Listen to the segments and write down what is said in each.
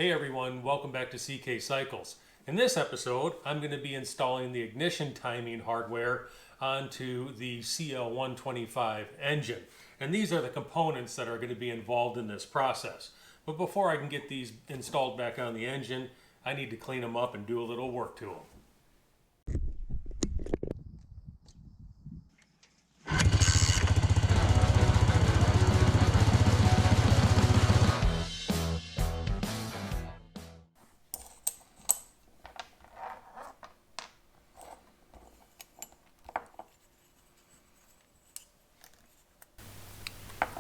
Hey everyone, welcome back to CK Cycles. In this episode, I'm going to be installing the ignition timing hardware onto the CL125 engine. And these are the components that are going to be involved in this process. But before I can get these installed back on the engine, I need to clean them up and do a little work to them.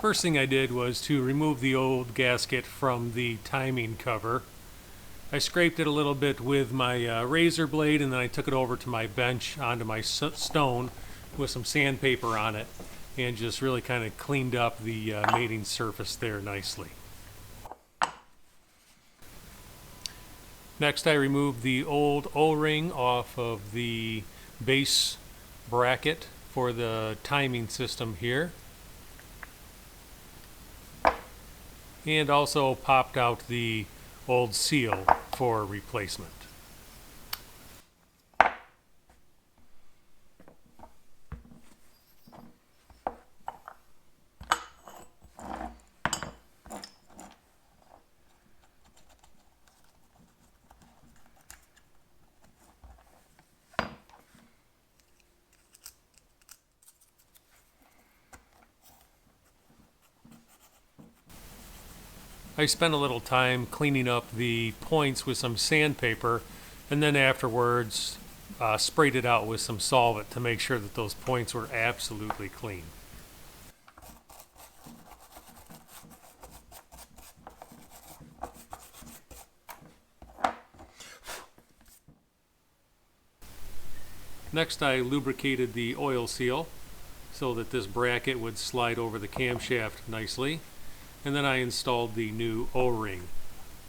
First thing I did was to remove the old gasket from the timing cover. I scraped it a little bit with my razor blade, and then I took it over to my bench onto my stone with some sandpaper on it and just really kind of cleaned up the mating surface there nicely. Next, I removed the old O-ring off of the base bracket for the timing system here, and also popped out the old seal for replacement. I spent a little time cleaning up the points with some sandpaper, and then afterwards sprayed it out with some solvent to make sure that those points were absolutely clean. Next, I lubricated the oil seal so that this bracket would slide over the camshaft nicely. And then I installed the new O-ring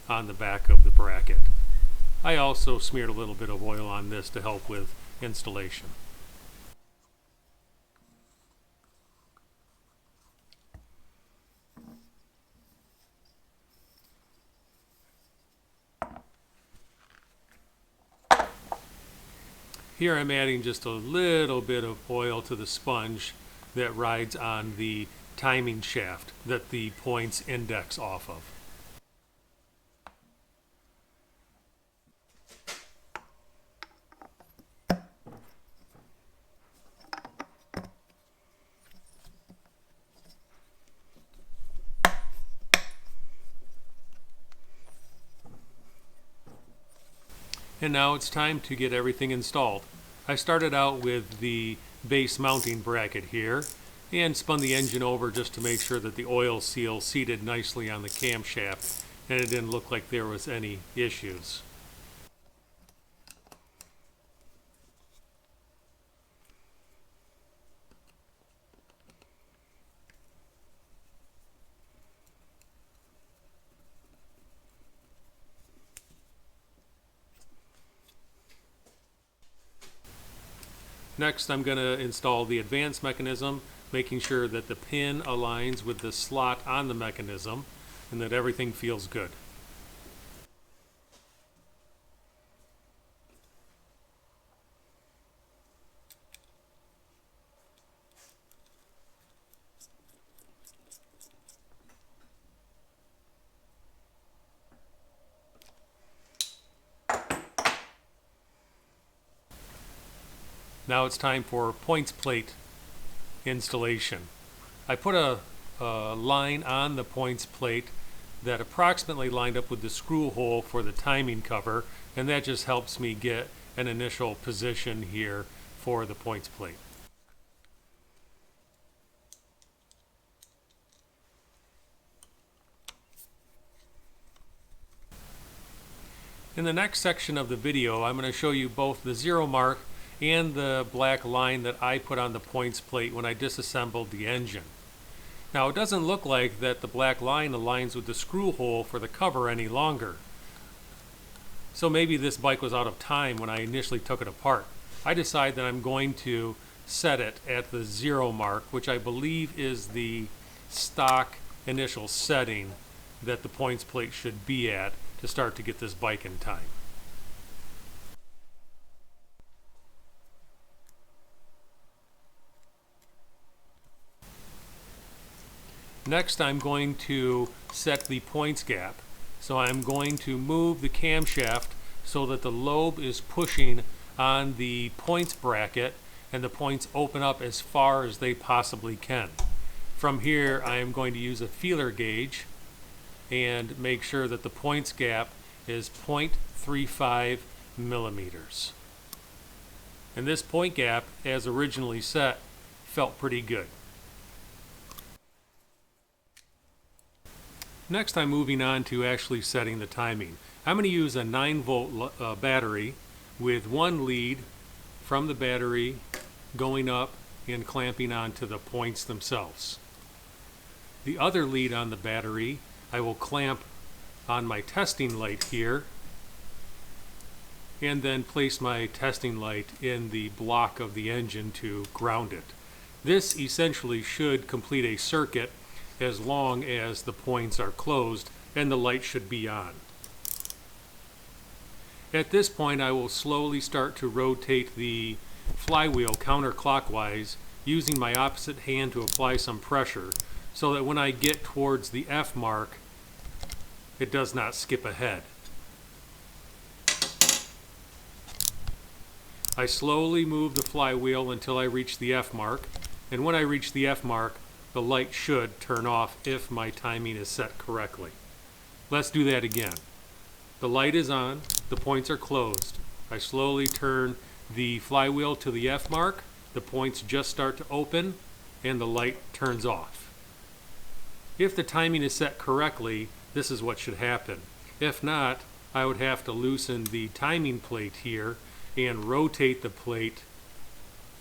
on the back of the bracket. I also smeared a little bit of oil on this to help with installation. Here I'm adding just a little bit of oil to the sponge that rides on the timing shaft that the points index off of. And now it's time to get everything installed. I started out with the base mounting bracket here and spun the engine over just to make sure that the oil seal seated nicely on the camshaft and it didn't look like there was any issues. Next, I'm going to install the advance mechanism, making sure that the pin aligns with the slot on the mechanism and that everything feels good. Now it's time for points plate installation. I put a line on the points plate that approximately lined up with the screw hole for the timing cover, and that just helps me get an initial position here for the points plate. In the next section of the video, I'm going to show you both the zero mark and the black line that I put on the points plate when I disassembled the engine. Now, it doesn't look like that the black line aligns with the screw hole for the cover any longer. So maybe this bike was out of time when I initially took it apart. I decided that I'm going to set it at the zero mark, which I believe is the stock initial setting that the points plate should be at to start to get this bike in time. Next, I'm going to set the points gap. So I'm going to move the camshaft so that the lobe is pushing on the points bracket and the points open up as far as they possibly can. From here, I am going to use a feeler gauge and make sure that the points gap is 0.35 millimeters. And this point gap, as originally set, felt pretty good. Next, I'm moving on to actually setting the timing. I'm going to use a 9-volt battery with one lead from the battery going up and clamping onto the points themselves. The other lead on the battery I will clamp on my testing light here and then place my testing light in the block of the engine to ground it. This essentially should complete a circuit as long as the points are closed and the light should be on. At this point, I will slowly start to rotate the flywheel counterclockwise using my opposite hand to apply some pressure so that when I get towards the F mark, it does not skip ahead. I slowly move the flywheel until I reach the F mark, and when I reach the F mark, the light should turn off if my timing is set correctly. Let's do that again. The light is on, the points are closed. I slowly turn the flywheel to the F mark, the points just start to open, and the light turns off. If the timing is set correctly, this is what should happen. If not, I would have to loosen the timing plate here and rotate the plate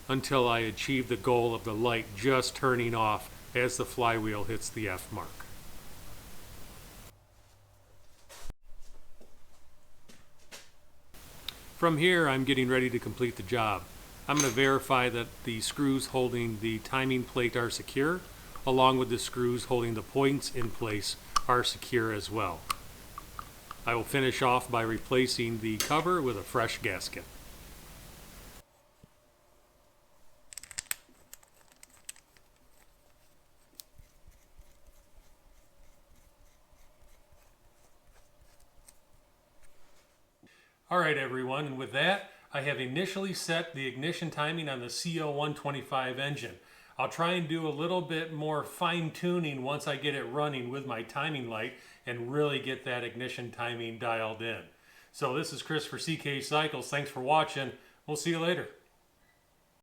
until I achieve the goal of the light just turning off as the flywheel hits the F mark. From here, I'm getting ready to complete the job. I'm going to verify that the screws holding the timing plate are secure, along with the screws holding the points in place are secure as well. I will finish off by replacing the cover with a fresh gasket. Alright everyone, and with that, I have initially set the ignition timing on the CL125 engine. I'll try and do a little bit more fine-tuning once I get it running with my timing light and really get that ignition timing dialed in. So this is Chris for CK Cycles. Thanks for watching. We'll see you later.